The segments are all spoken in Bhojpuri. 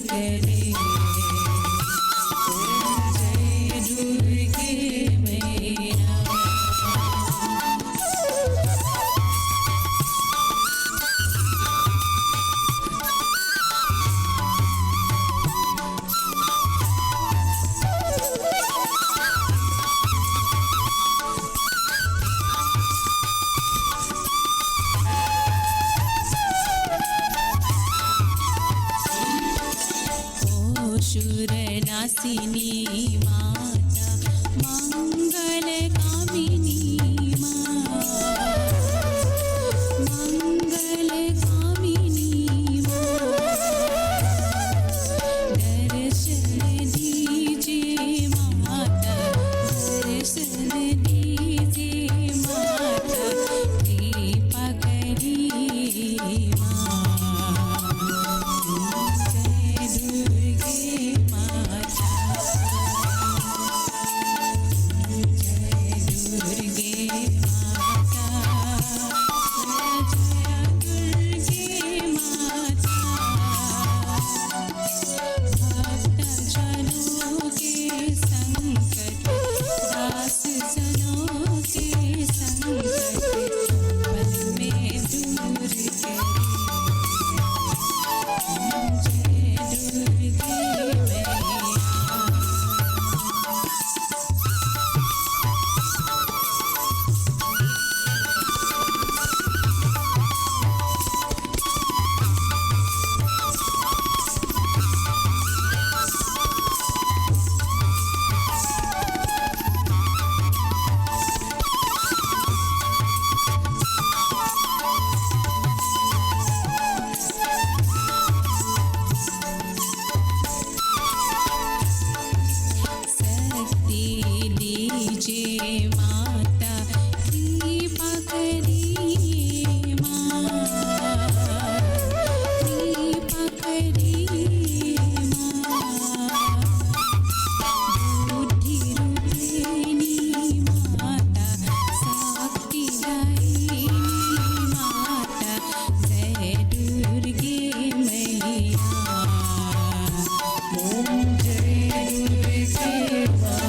करे। जय दुर्गे मैया। शूरनासिनी माता मंगल कामिनी माँ, मंगल कामिनी माँ, दर्शन दीजिए माता, दर्शन दीजिए माता, कृपा करिए माँ। जय दुर्गे माता। जय दुर्गे माता। जय दुर्गे माता। भक्त जनों के संकट, दास जनों के संकट पल में दूर करे। जय दुर्गे मैया। दीजिए माता, कृपा करिए माँ, कृपा करिए माँ। बुद्धि रूपिणी माता, शक्ति दायिनी माता, जय दुर्गे मैया। ओम जय दुर्गे माता।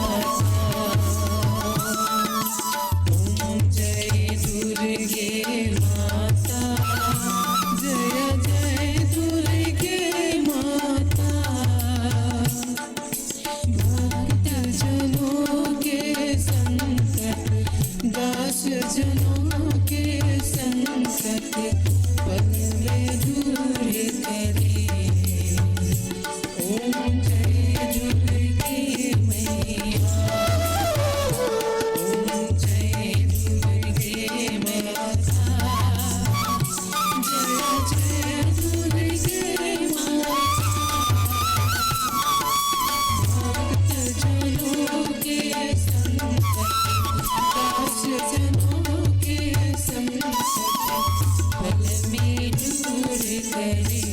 दुर्गे माता। जय जय दुर्गे माता। भक्त जनों के संकट, दास जनों के संकट पल में दूर करे। ओम जय दुर्गे मैया। ओम जय दुर्गे माता। जय दुर्गे माता। भक्त जनों के संकट, दास जनों के संकट पल में दूर करे।